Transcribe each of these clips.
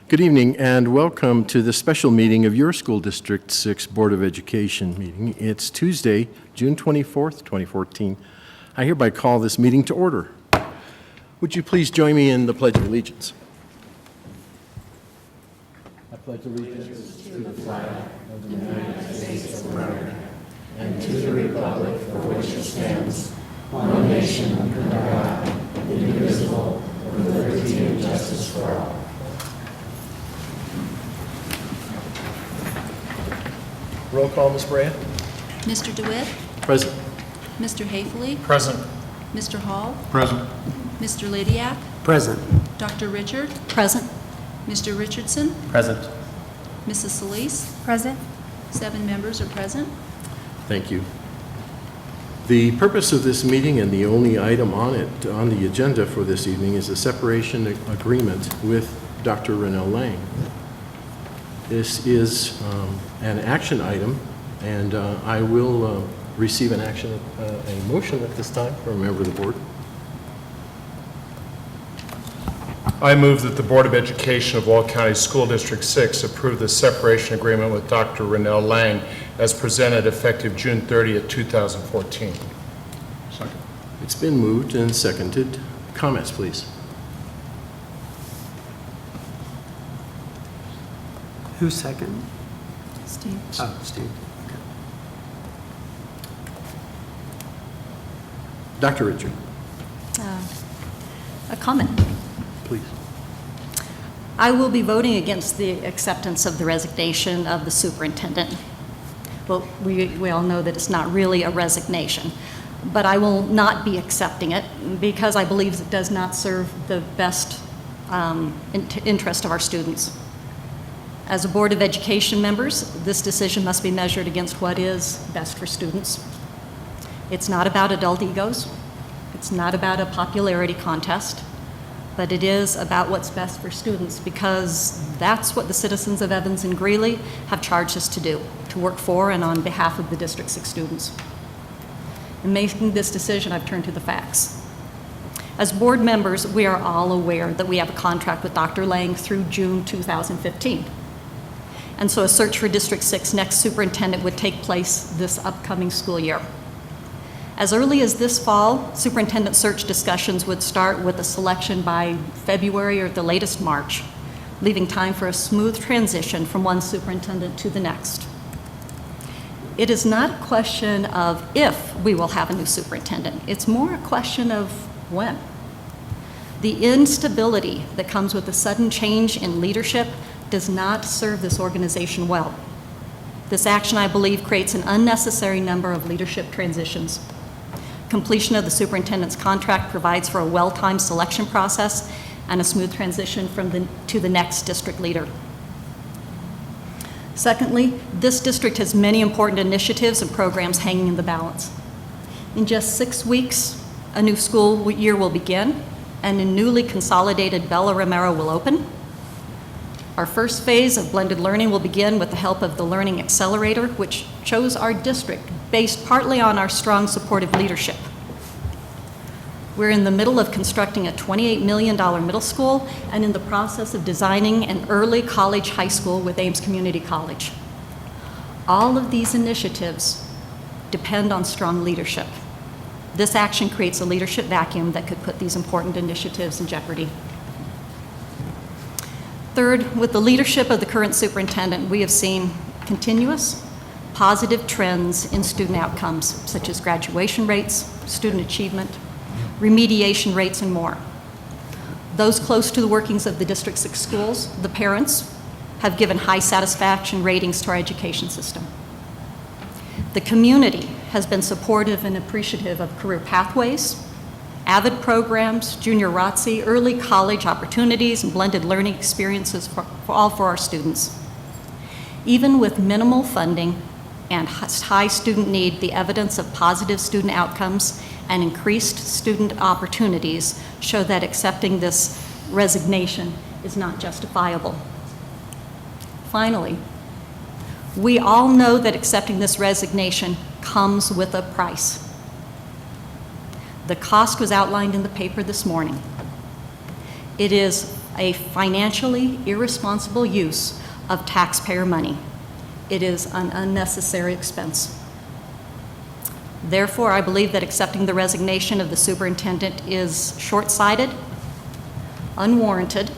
Good evening and welcome to the special meeting of your School District 6 Board of Education meeting. It's Tuesday, June 24th, 2014. I hereby call this meeting to order. Would you please join me in the Pledge of Allegiance? I pledge allegiance to the flag of the United States of America and to the republic for which it stands, one nation under God, indivisible, with liberty and justice for all. Roll call, Ms. Brea. Mr. DeWitt? Present. Mr. Haefele? Present. Mr. Hall? Present. Mr. Lydiak? Present. Dr. Richard? Present. Mr. Richardson? Present. Mrs. Solis? Present. 7 members are present. Thank you. The purpose of this meeting and the only item on the agenda for this evening is a separation agreement with Dr. Ranelle Lang. This is an action item, and I will receive a motion at this time from a member of the board. I move that the Board of Education of Wall County School District 6 approve the separation agreement with Dr. Ranelle Lang as presented effective June 30th, 2014. Second. It's been moved and seconded. Comments, please. Who's second? Steve? Oh, Steve. Okay. Dr. Richard, A comment. please. I will be voting against the acceptance of the resignation of the superintendent. Well, we all know that it's not really a resignation, but I will not be accepting it because I believe it does not serve the best interest of our students. As a Board of Education members, this decision must be measured against what is best for students. It's not about adult egos. It's not about a popularity contest, but it is about what's best for students because that's what the citizens of Evans and Greeley have charged us to do, to work for and on behalf of the District 6 students. In making this decision, I've turned to the facts. As board members, we are all aware that we have a contract with Dr. Lang through June 2015. And so a search for District 6 next superintendent would take place this upcoming school year. As early as this fall, superintendent search discussions would start with a selection by February or at the latest March, leaving time for a smooth transition from one superintendent to the next. It is not a question of if we will have a new superintendent. It's more a question of when. The instability that comes with a sudden change in leadership does not serve this organization well. This action, I believe, creates an unnecessary number of leadership transitions. Completion of the superintendent's contract provides for a well-timed selection process and a smooth transition to the next district leader. Secondly, this district has many important initiatives and programs hanging in the balance. In just 6 weeks, a new school year will begin, and a newly consolidated Bella Romero will open. Our first phase of blended learning will begin with the help of the Learning Accelerator, which chose our district based partly on our strong supportive leadership. We're in the middle of constructing a $28 million middle school and in the process of designing an early college high school with Ames Community College. All of these initiatives depend on strong leadership. This action creates a leadership vacuum that could put these important initiatives in jeopardy. Third, with the leadership of the current superintendent, we have seen continuous positive trends in student outcomes, such as graduation rates, student achievement, remediation rates, and more. Those close to the workings of the District 6 schools, the parents, have given high satisfaction ratings to our education system. The community has been supportive and appreciative of career pathways, AVID programs, junior ROTC, early college opportunities, and blended learning experiences for our students. Even with minimal funding and high student need, the evidence of positive student outcomes and increased student opportunities show that accepting this resignation is not justifiable. Finally, we all know that accepting this resignation comes with a price. The cost was outlined in the paper this morning. It is a financially irresponsible use of taxpayer money. It is an unnecessary expense. Therefore, I believe that accepting the resignation of the superintendent is short-sighted, unwarranted,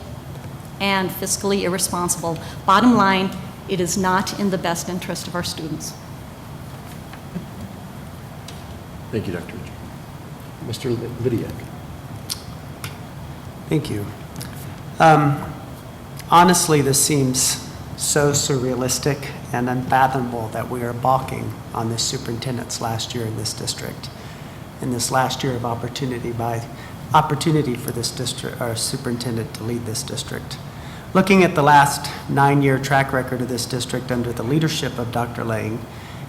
and fiscally irresponsible. Bottom line, it is not in the best interest of our students. Thank you, Dr. Richard. Mr. Lydiak. Thank you. Honestly, this seems so surrealistic and unfathomable that we are balking on this superintendent's last year in this district, in this last year of opportunity for this district, our superintendent to lead this district. Looking at the last 9-year track record of this district under the leadership of Dr. Lang,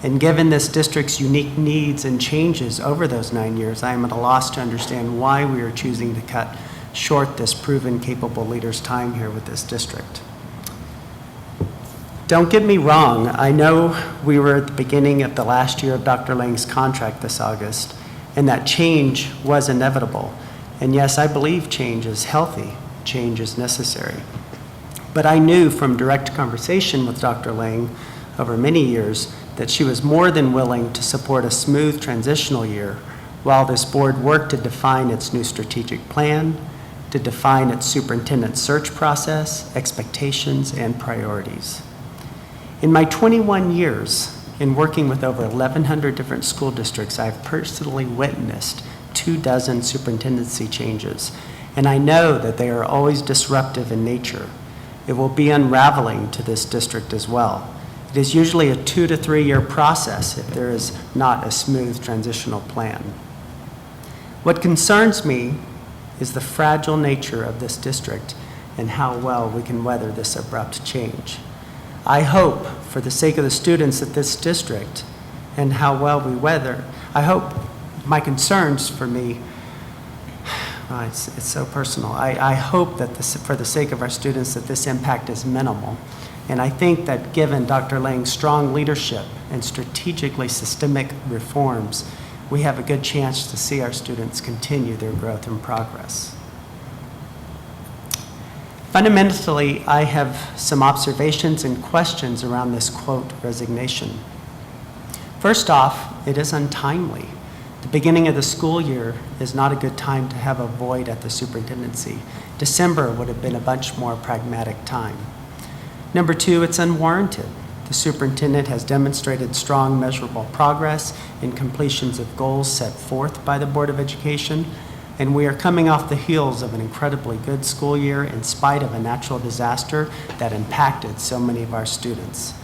and given this district's unique needs and changes over those 9 years, I am at a loss to understand why we are choosing to cut short this proven capable leader's time here with this district. Don't get me wrong, I know we were at the beginning of the last year of Dr. Lang's contract this August, and that change was inevitable. And yes, I believe change is healthy, change is necessary. But I knew from direct conversation with Dr. Lang over many years that she was more than willing to support a smooth transitional year while this board worked to define its new strategic plan, to define its superintendent search process, expectations, and priorities. In my 21 years in working with over 1,100 different school districts, I've personally witnessed 24 superintendency changes, and I know that they are always disruptive in nature. It will be unraveling to this district as well. It is usually a 2 to 3 year process if there is not a smooth transitional plan. What concerns me is the fragile nature of this district and how well we can weather this abrupt change. I hope, for the sake of the students at this district and how well we weather, I hope my concerns for me, it's so personal. I hope that for the sake of our students that this impact is minimal. And I think that given Dr. Lang's strong leadership and strategically systemic reforms, we have a good chance to see our students continue their growth and progress. Fundamentally, I have some observations and questions around this quote resignation. First off, it is untimely. The beginning of the school year is not a good time to have a void at the superintendency. December would have been a much more pragmatic time. Number two, it's unwarranted. The superintendent has demonstrated strong measurable progress in completions of goals set forth by the Board of Education, and we are coming off the heels of an incredibly good school year in spite of a natural disaster that impacted so many of our students.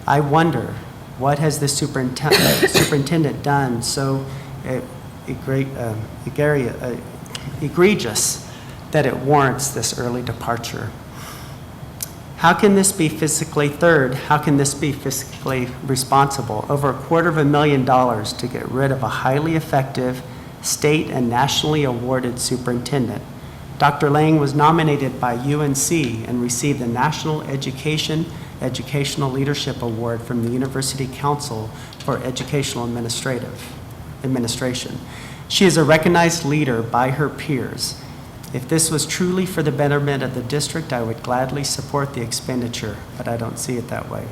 I wonder, what has the superintendent done so egregious that it warrants this early departure? How can this be fiscally responsible? Over $250,000 to get rid of a highly effective state and nationally awarded superintendent. Dr. Lang was nominated by UNC and received the National Educational Leadership Award from the University Council for Educational Administration. She is a recognized leader by her peers. If this was truly for the betterment of the district, I would gladly support the expenditure, but I don't see it that way.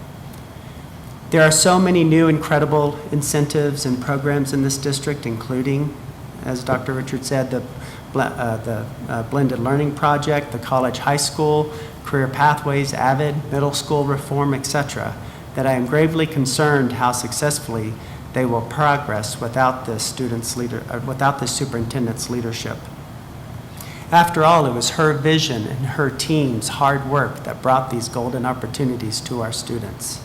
There are so many new incredible incentives and programs in this district, including, as Dr. Richard said, the Blended Learning Project, the College High School, Career Pathways, AVID, middle school reform, etc., that I am gravely concerned how successfully they will progress without this superintendent's leadership. After all, it was her vision and her team's hard work that brought these golden opportunities to our students.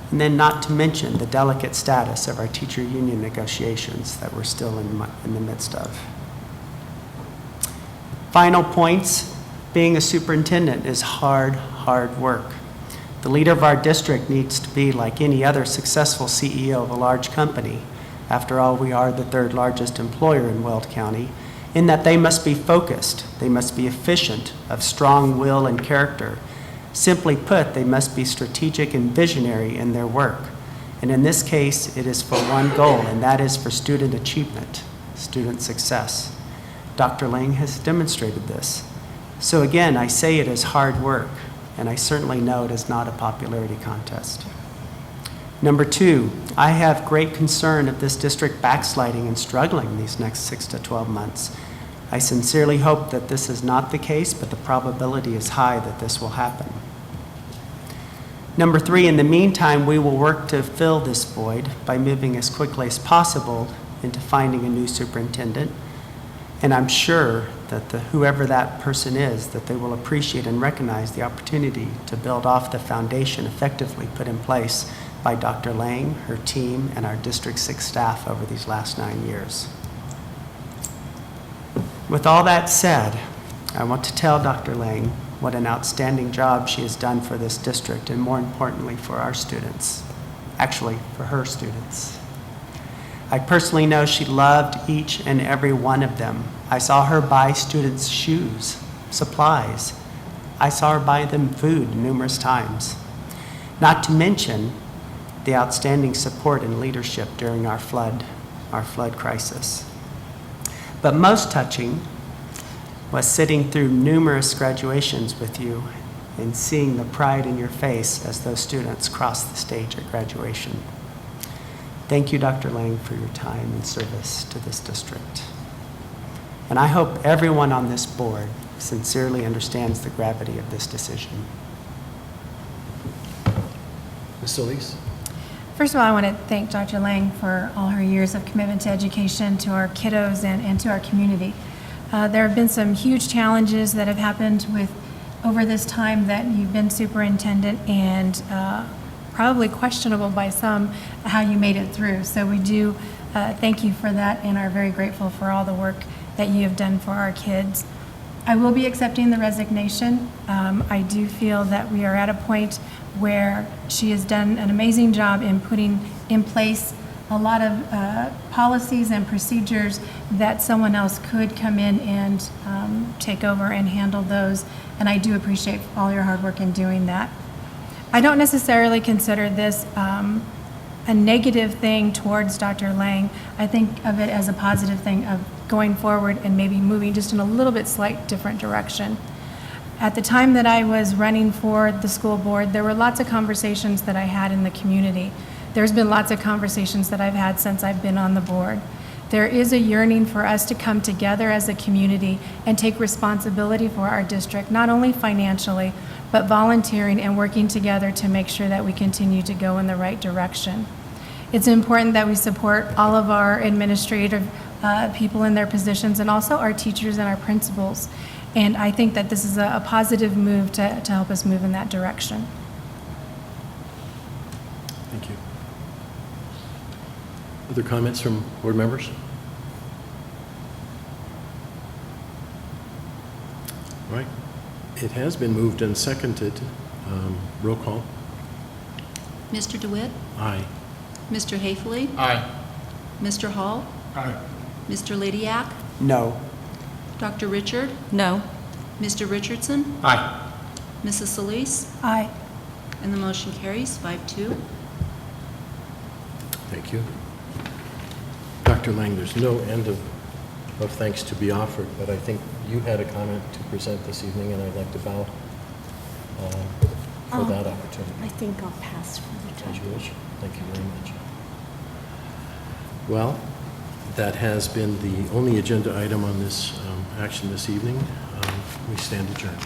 And then not to mention the delicate status of our teacher union negotiations that we're still in the midst of. Final points, being a superintendent is hard work. The leader of our district needs to be like any other successful CEO of a large company. After all, we are the third largest employer in Weld County, in that they must be focused, they must be efficient, of strong will and character. Simply put, they must be strategic and visionary in their work. And in this case, it is for one goal, and that is for student achievement, student success. Dr. Lang has demonstrated this. So again, I say it is hard work, and I certainly know it is not a popularity contest. Number two, I have great concern of this district backsliding and struggling these next 6 to 12 months. I sincerely hope that this is not the case, but the probability is high that this will happen. Number three, in the meantime, we will work to fill this void by moving as quickly as possible into finding a new superintendent. And I'm sure that whoever that person is, that they will appreciate and recognize the opportunity to build off the foundation effectively put in place by Dr. Lang, her team, and our District 6 staff over these last 9 years. With all that said, I want to tell Dr. Lang what an outstanding job she has done for this district, and more importantly, for our students. Actually, for her students. I personally know she loved each and every one of them. I saw her buy students shoes, supplies. I saw her buy them food numerous times. Not to mention the outstanding support and leadership during our flood crisis. But most touching was sitting through numerous graduations with you and seeing the pride in your face as those students crossed the stage at graduation. Thank you, Dr. Lang, for your time and service to this district. And I hope everyone on this board sincerely understands the gravity of this decision. Ms. Solis? First of all, I want to thank Dr. Lang for all her years of commitment to education, to our kiddos, and to our community. There have been some huge challenges that have happened over this time that you've been superintendent, and probably questionable by some how you made it through. So we do thank you for that and are very grateful for all the work that you have done for our kids. I will be accepting the resignation. I do feel that we are at a point where she has done an amazing job in putting in place a lot of policies and procedures that someone else could come in and take over and handle those. And I do appreciate all your hard work in doing that. I don't necessarily consider this a negative thing towards Dr. Lang. I think of it as a positive thing of going forward and maybe moving just in a little bit slight different direction. At the time that I was running for the school board, there were lots of conversations that I had in the community. There's been lots of conversations that I've had since I've been on the board. There is a yearning for us to come together as a community and take responsibility for our district, not only financially, but volunteering and working together to make sure that we continue to go in the right direction. It's important that we support all of our administrative people in their positions, and also our teachers and our principals. And I think that this is a positive move to help us move in that direction. Thank you. Other comments from board members? All right. It has been moved and seconded. Roll call. Mr. DeWitt? Aye. Mr. Haefele? Aye. Mr. Hall? Aye. Mr. Lydiak? No. Dr. Richard? No. Mr. Richardson? Aye. Mrs. Solis? Aye. And the motion carries 5-2. Thank you. Dr. Lang, there's no end of thanks to be offered, but I think you had a comment to present this evening, and I'd like to bow for that opportunity. I think I'll pass for the As time. you wish. Thank you very much. Well, that has been the only agenda item on this action this evening. We stand adjourned.